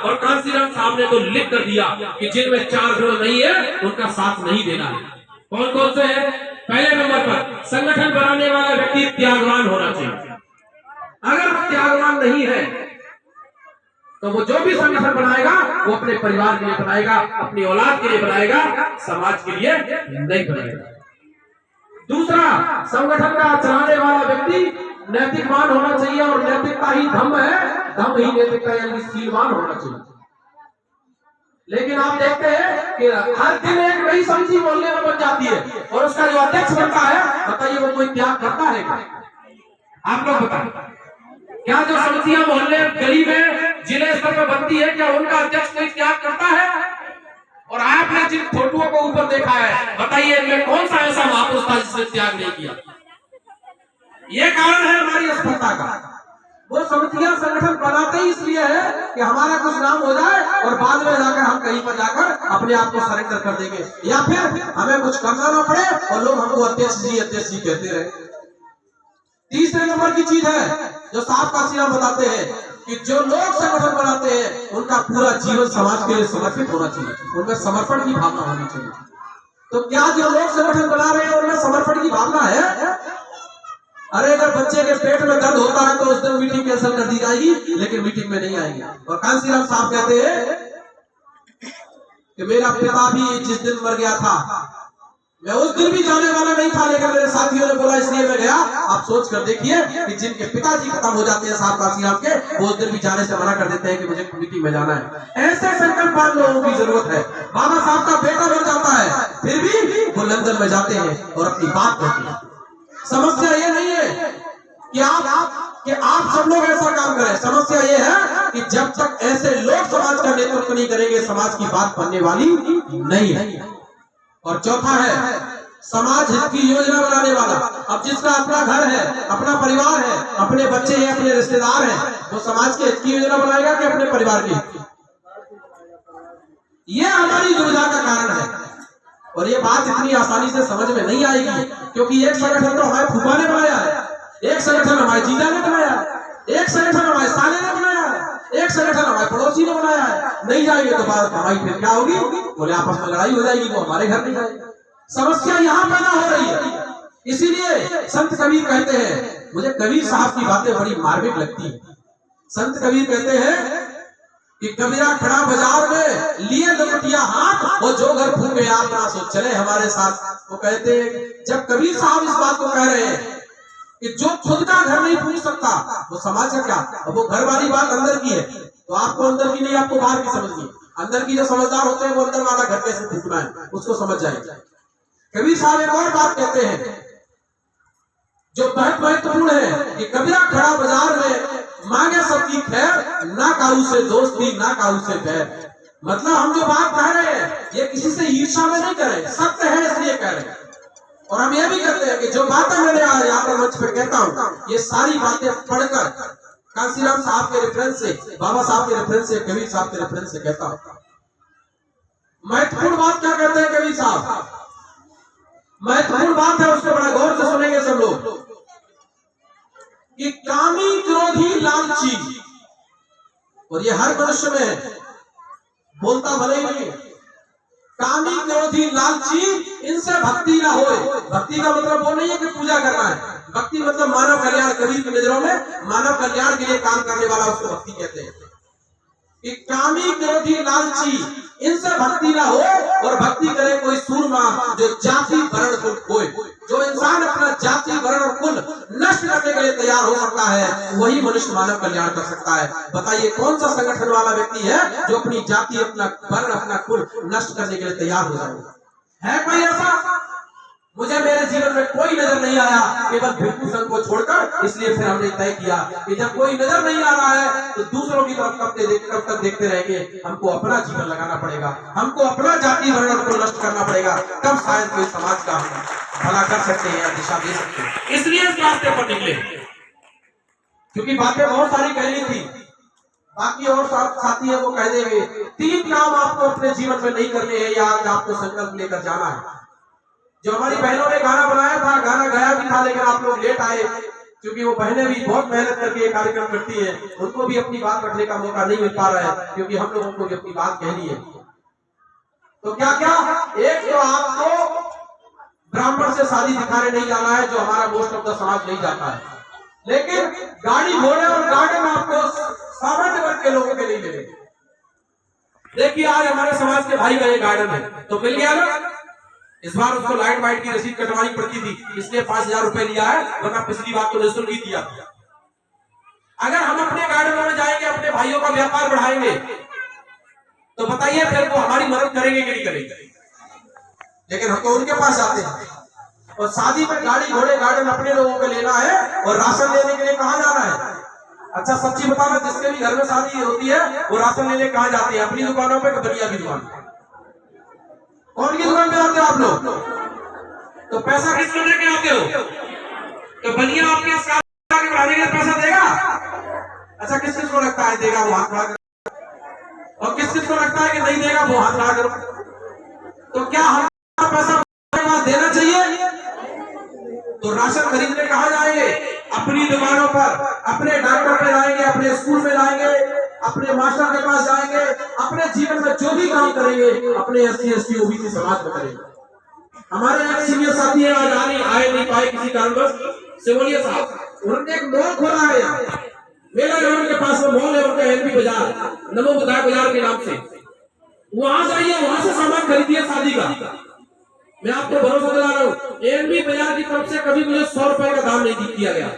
और कांसीराम साहब ने तो लिख कर दिया कि जिनमें 4 गुण नहीं है उनका साथ नहीं देना है। कौन कौन से है? पहले नंबर पर संगठन बनाने वाला व्यक्ति त्यागवान होना चाहिए। अगर वो त्यागवान नहीं है तो वो जो भी संगठन बनाएगा वो अपने परिवार के लिए बनाएगा, अपनी औलाद के लिए बनाएगा, समाज के लिए नहीं बनाएगा। दूसरा, संगठन का चलाने वाला व्यक्ति नैतिकवान होना चाहिए और नैतिकता ही धम्म है, धम्म ही नैतिकता यानी शीलवान होना चाहिए। लेकिन आप देखते हैं कि हर दिन एक नई समिति मोहल्ले में बन जाती है और उसका जो अध्यक्ष बनता है, बताइए वो कोई त्याग करता है क्या? आप लोग बताएं, क्या जो समितियां मोहल्ले गली में जिले स्तर पर बनती है क्या उनका अध्यक्ष कोई त्याग करता है? और आपने जिन फोटोओं को ऊपर देखा है, बताइए इनमें कौन सा ऐसा महापुरुष था जिसने त्याग नहीं किया? ये कारण है हमारी असफलता का। वो समितियां संगठन बनाते ही इसलिए है कि हमारा कुछ नाम हो जाए और बाद में जाकर हम कहीं पर जाकर अपने आप को सरेंडर कर देंगे, या फिर हमें कुछ करना ना पड़े और लोग हमको अध्यक्ष जी कहते रहे। तीसरे नंबर की चीज है जो साहब कांसीराम बताते हैं कि जो लोग संगठन बनाते हैं उनका पूरा जीवन समाज के लिए समर्पित होना चाहिए, उनमें समर्पण की भावना होनी चाहिए। तो क्या जो लोग संगठन बना रहे हैं उनमें समर्पण की भावना है? अरे अगर बच्चे के पेट में दर्द होता है तो उस दिन मीटिंग कैंसिल कर दी जाएगी, लेकिन मीटिंग में नहीं आएंगे। और कांसीराम साहब कहते हैं कि मेरा पिता भी जिस दिन मर गया था मैं उस दिन भी जाने वाला नहीं था, लेकिन मेरे साथियों ने बोला इसलिए मैं गया। आप सोच कर देखिए कि जिनके पिताजी खत्म हो जाते हैं साहब कांसीराम के, वो उस दिन भी जाने से मना कर देते हैं कि मुझे मीटिंग में जाना है। ऐसे संकल्पवान लोगों की जरूरत है। बाबा साहब का बेटा मर जाता है फिर भी वो लंदन में जाते हैं और अपनी बात कहते हैं। समस्या ये नहीं है कि आप सब लोग ऐसा काम करें, समस्या ये है कि जब तक ऐसे लोग समाज का नेतृत्व नहीं करेंगे समाज की बात बनने वाली नहीं है। और चौथा है समाज हित की योजना बनाने वाला। अब जिसका अपना घर है, अपना परिवार है, अपने बच्चे हैं, अपने रिश्तेदार हैं, वो समाज के हित की योजना बनाएगा कि अपने परिवार की? ये हमारी दुविधा का कारण है। और ये बात इतनी आसानी से समझ में नहीं आएगी, क्योंकि एक संगठन तो हमारे फूफा ने बनाया है, एक संगठन हमारे जीजा ने बनाया है, एक संगठन हमारे साले ने बनाया है, एक संगठन हमारे पड़ोसी ने बनाया है। नहीं जाएंगे तो बात हमारी फिर क्या होगी? बोले आपस में लड़ाई हो जाएगी, वो हमारे घर नहीं जाएगी। समस्या यहाँ पैदा हो रही है। इसीलिए संत कबीर कहते हैं, मुझे कबीर साहब की बातें बड़ी मार्मिक लगती है। संत कबीर कहते हैं कि कबीरा खड़ा बाजार में लिए लपटिया हाथ और जो घर फूके आप ना सो चले हमारे साथ। वो कहते हैं जब कबीर साहब इस बात को कह रहे हैं कि जो खुद का घर नहीं फूक सकता वो समाज का क्या? अब वो घर वाली बात अंदर की है, तो आपको अंदर की नहीं, आपको बाहर की समझनी। अंदर की जो समझदार होते हैं वो अंदर वाला घर कैसे फूकना है उसको समझ जाएंगे। कबीर साहब एक और बात कहते हैं जो बहुत महत्वपूर्ण है कि कबीरा खड़ा बाजार में मांगे सबकी खैर, ना काऊ से दोस्ती ना काऊ से बैर। मतलब हम जो बात कह रहे हैं ये किसी से ईर्ष्या में नहीं कर रहे, सत्य है इसलिए कह रहे हैं। और हम ये भी कहते हैं कि जो बातें मैंने आज यहाँ पर मंच पे कहता हूँ ये सारी बातें पढ़कर कांसीराम साहब के रेफरेंस से, बाबा साहब के रेफरेंस से, कबीर साहब के रेफरेंस से कहता हूँ। महत्वपूर्ण बात क्या कहते हैं कबीर साहब? महत्वपूर्ण बात है, उसको बड़ा गौर से सुनेंगे सब लोग। कि कामी क्रोधी लालची, और ये हर मनुष्य में है, बोलता भले ही नहीं। कामी क्रोधी लालची इनसे भक्ति ना होए। भक्ति का मतलब वो नहीं है कि पूजा करना है, भक्ति मतलब मानव कल्याण। कबीर की नजरों में मानव कल्याण के लिए काम करने वाला उसको भक्ति कहते हैं। कि कामी क्रोधी लालची इनसे भक्ति ना हो और भक्ति करे कोई सूरमा जो जाति वर्ण कुल खोए। जो इंसान अपना जाति वर्ण और कुल नष्ट करने के लिए तैयार हो सकता है वही मनुष्य मानव कल्याण कर सकता है। बताइए कौन सा संगठन वाला व्यक्ति है जो अपनी जाति, अपना वर्ण, अपना कुल नष्ट करने के लिए तैयार हो जाएगा? है कोई ऐसा? मुझे मेरे जीवन में कोई नजर नहीं आया, केवल भिक्षु संघ को छोड़कर। इसलिए फिर हमने तय किया कि जब कोई नजर नहीं आ रहा है तो दूसरों की तरफ कब तक देखते रहेंगे। हमको अपना जीवन लगाना पड़ेगा, हमको अपना जाति वर्ण को नष्ट करना पड़ेगा, तब शायद कोई समाज का हम भला कर सकते हैं या दिशा दे सकते हैं। इसलिए इस रास्ते पर निकले, क्योंकि बातें बहुत सारी कहनी थी, बाकी और साथी है वो कह देंगे। 3 काम आपको अपने जीवन में नहीं करने हैं या आज आपको संकल्प लेकर जाना है। जो हमारी बहनों ने गाना बनाया था, गाना गाया भी था, लेकिन आप लोग लेट आए, क्योंकि वो बहनें भी बहुत मेहनत करके ये कार्यक्रम करती हैं, उनको भी अपनी बात रखने का मौका नहीं मिल पा रहा है, क्योंकि हम लोगों को भी अपनी बात कहनी है। तो क्या क्या, एक तो आपको ब्राह्मण से शादी दिखाने नहीं जाना है, जो हमारा मोस्ट ऑफ द समाज नहीं जाता है, लेकिन गाड़ी घोड़े और गार्डन आपको सामान्य वर्ग के लोगों के नहीं मिलेंगे। देखिए आज हमारे समाज के भाई गए गार्डन में तो मिल गया ना, इस बार उसको लाइट वाइट की रसीद कटवानी पड़ती थी, इसलिए 5,000 रुपए लिया है, वरना पिछली बार तो निःशुल्क ही दिया। अगर हम अपने गार्डन में जाएंगे, अपने भाइयों का व्यापार बढ़ाएंगे, तो बताइए फिर वो हमारी मदद करेंगे कि नहीं करेंगे? लेकिन हम तो उनके पास जाते हैं। और शादी में गाड़ी घोड़े गार्डन अपने लोगों को लेना है और राशन लेने के लिए कहाँ जाना है? अच्छा सच्ची बताना, जिसके भी घर में शादी होती है वो राशन लेने कहाँ जाते हैं? अपनी दुकानों पे, बनिया की दुकान पे? कौन की दुकान पे आते हो आप लोग? तो पैसा किसको लेके आते हो? तो बनिया आपके आगे बढ़ाने के लिए पैसा देगा? अच्छा किस किस को लगता है देगा? वो हाथ खड़ा करो। और किस किस को लगता है कि नहीं देगा? वो हाथ खड़ा करो। तो क्या हम पैसा देना चाहिए? तो राशन खरीदने कहाँ जाएंगे? अपनी दुकानों पर, अपने डॉक्टर पे जाएंगे, अपने स्कूल में जाएंगे, अपने मास्टर के पास जाएंगे, अपने जीवन में जो भी काम करेंगे अपने SC ST OBC समाज में करेंगे। हमारे एक सीनियर साथी है, आज आए नहीं पाए किसी कारणवश, सिमोलिया साहब, उन्होंने एक मॉल खोला है यहाँ मेला ग्राउंड के पास में मॉल है उनका, LB बाजार, नमो विधायक बाजार के नाम से। वहां जाइए, वहां से सामान खरीदिए शादी का। मैं आपको भरोसा दिला रहा हूँ, LB बाजार की तरफ से कभी मुझे 100 रुपए का दाम नहीं किया गया।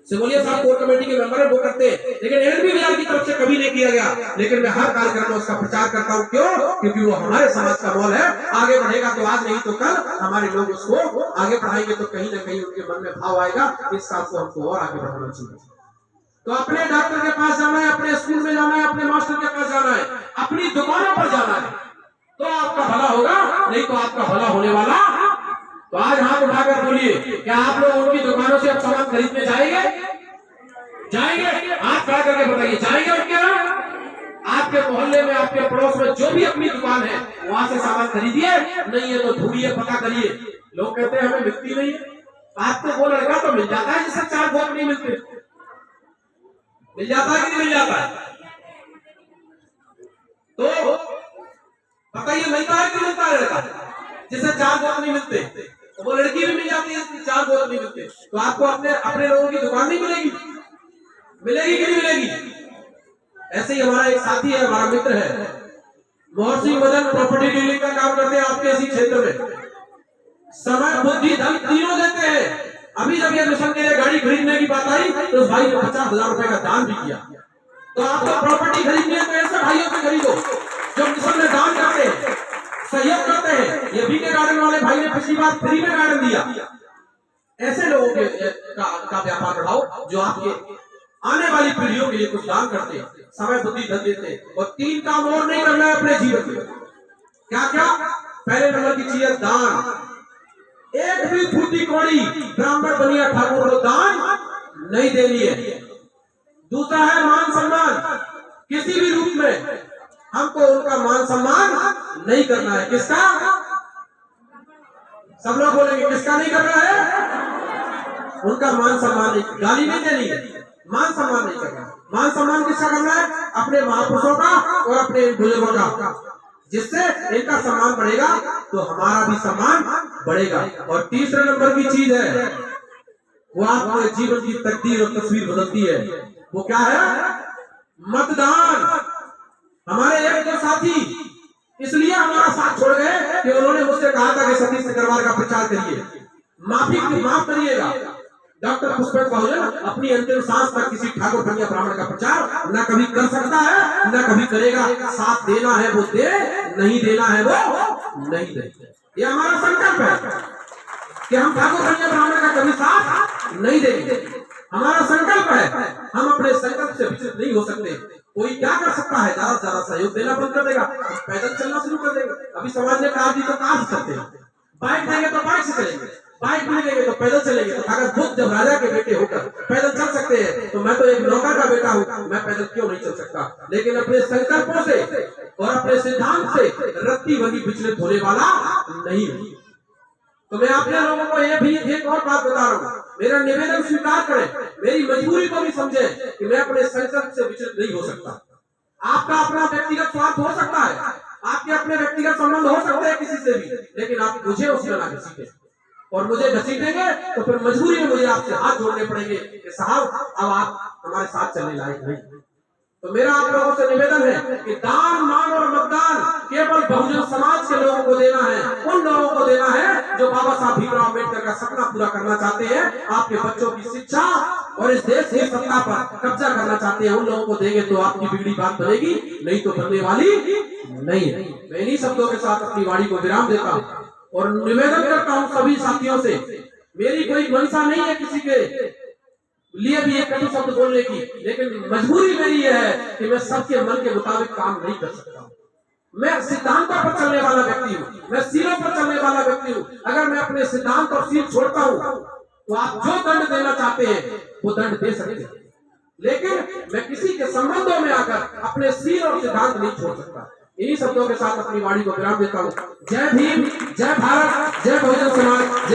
सिमोलिया साहब कोर कमेटी के मेंबर है, वो करते हैं, लेकिन LB बाजार की तरफ से कभी नहीं किया गया। लेकिन मैं हर कार्यक्रम में उसका प्रचार करता हूँ। क्यों? क्योंकि वो हमारे समाज का मॉल है, आगे बढ़ेगा तो आज नहीं तो कल हमारे लोग उसको आगे बढ़ाएंगे, तो कहीं ना कहीं उनके मन में भाव आएगा इस बात को हमको और आगे बढ़ाना चाहिए। तो अपने डॉक्टर के पास जाना है, अपने स्कूल में जाना है, अपने मास्टर के पास जाना है, अपनी दुकानों पर जाना है, तो आपका भला होगा, नहीं तो आपका भला होने वाला। तो आज हाथ उठाकर बोलिए, क्या आप लोग उनकी दुकानों से अब सामान खरीदने जाएंगे? जाएंगे? हाथ खड़ा करके बताइए, जाएंगे उनके यहाँ? आपके मोहल्ले में, आपके पड़ोस में जो भी अपनी दुकान है वहां से सामान खरीदिए, नहीं है तो ढूंढिए, पता करिए। लोग कहते हैं हमें मिलती नहीं है, आपको वो लड़का तो मिल जाता है जिससे 4 वोट नहीं मिलते। मिल जाता है कि नहीं मिल जाता है? तो बताइए, मिलता है कि मिलता है लड़का जिससे 4 वोट नहीं मिलते? तो वो लड़की भी मिल जाती है जिससे 4 वोट नहीं मिलते। तो आपको अपने लोगों की दुकान नहीं मिलेगी? मिलेगी कि नहीं मिलेगी? ऐसे ही हमारा एक साथी है, हमारा मित्र है, मोहर सिंह मदन, प्रॉपर्टी डीलिंग का काम करते हैं आपके इसी क्षेत्र में। समय, बुद्धि, धन तीनों देते हैं। अभी जब ये मिशन के लिए गाड़ी खरीदने की बात आई तो उस भाई ने 50,000 रुपए का दान भी किया। तो आपको प्रॉपर्टी खरीदनी है तो ऐसे भाइयों से खरीदो जो मिशन में दान करते हैं, सहयोग करते हैं। ये बीके गार्डन वाले भाई ने पिछली बार फ्री में गार्डन दिया। ऐसे लोगों के का व्यापार बढ़ाओ जो आपके आने वाली पीढ़ियों के लिए कुछ दान करते हैं, समय, बुद्धि, धन देते हैं। और 3 काम और नहीं करना है अपने जीवन में। क्या क्या? पहले नंबर की चीज है दान। एक भी फूटी कौड़ी ब्राह्मण बनिया ठाकुर को दान नहीं देनी है। दूसरा है मान सम्मान, किसी भी रूप में हमको उनका मान सम्मान नहीं करना है। किसका? सब लोग बोलेंगे किसका नहीं करना है? उनका मान सम्मान नहीं, गाली नहीं देनी है, मान सम्मान नहीं करना। मान सम्मान किसका करना है? अपने महापुरुषों का और अपने बुजुर्गों का, जिससे इनका सम्मान बढ़ेगा तो हमारा भी सम्मान बढ़ेगा। और तीसरे नंबर की चीज है, वो आपके जीवन की तकदीर और तस्वीर बदलती है। वो क्या है? मतदान। हमारे एक दो साथी इसलिए हमारा साथ छोड़ गए कि उन्होंने मुझसे कहा था कि सतीश अग्रवाल का प्रचार करिए, माफ करिएगा। डॉक्टर पुष्पेंद्र बहुजन अपनी अंतिम सांस तक किसी ठाकुर बनिया ब्राह्मण का प्रचार न कभी कर सकता है, न कभी करेगा। साथ देना है वो दे, नहीं देना है वो नहीं दे। ये हमारा संकल्प है कि हम ठाकुर बनिया ब्राह्मण का कभी साथ नहीं देंगे। हमारा संकल्प है, हम अपने संकल्प से विचलित नहीं हो सकते। कोई क्या कर सकता है? ज्यादा से ज्यादा सहयोग देना बंद कर देगा, पैदल चलना शुरू कर देगा। अभी समाज ने कार दी तो कार से चलते हैं, बाइक देंगे तो बाइक से चलेंगे, बाइक नहीं देंगे तो पैदल चलेंगे। तो अगर खुद जब राजा के बेटे होकर पैदल चल सकते हैं तो मैं तो एक नौकर का बेटा हूँ, मैं पैदल क्यों नहीं चल सकता? लेकिन अपने संकल्पों से और अपने सिद्धांत से रत्ती भरी विचलित होने वाला नहीं हूँ। तो मैं अपने लोगों को ये भी एक और बात बता रहा हूँ, मेरा निवेदन स्वीकार करें, मेरी मजबूरी को भी समझे कि मैं अपने संकल्प से विचलित नहीं हो सकता। आपका अपना व्यक्तिगत स्वार्थ हो सकता है, आपके अपने व्यक्तिगत संबंध हो सकते हैं किसी से भी, लेकिन आप मुझे उसमें ना घसीटें, और मुझे घसीटेंगे तो फिर मजबूरी में मुझे आपसे हाथ जोड़ने पड़ेंगे कि साहब अब आप हमारे साथ चलने लायक नहीं। तो मेरा आप लोगों से निवेदन है कि दान, मान और मतदान केवल बहुजन समाज के लोगों को देना है, उन लोगों को देना है जो बाबा साहब भीमराव अम्बेडकर का सपना पूरा करना चाहते हैं, आपके बच्चों की शिक्षा और इस देश की सत्ता पर कब्जा करना चाहते हैं। उन लोगों को देंगे तो आपकी बिगड़ी बात बनेगी, नहीं तो बनने वाली नहीं है। मैं इन्हीं शब्दों के साथ अपनी वाणी को विराम देता हूँ और निवेदन करता हूँ सभी साथियों से, मेरी कोई मंशा नहीं है किसी के लिए भी एक कटु शब्द बोलने की, लेकिन मजबूरी मेरी यह है कि मैं सबके मन के मुताबिक काम नहीं कर सकता हूँ। मैं सिद्धांतों पर चलने वाला व्यक्ति हूँ, मैं सीलों पर चलने वाला व्यक्ति हूँ। अगर मैं अपने सिद्धांत और सील छोड़ता हूँ तो आप जो दंड देना चाहते हैं वो दंड दे सकते हैं, लेकिन मैं किसी के संबंधों में आकर अपने सील और सिद्धांत नहीं छोड़ सकता। इन्हीं शब्दों के साथ अपनी वाणी को विराम देता हूँ। जय भीम, जय भारत, जय बहुजन समाज।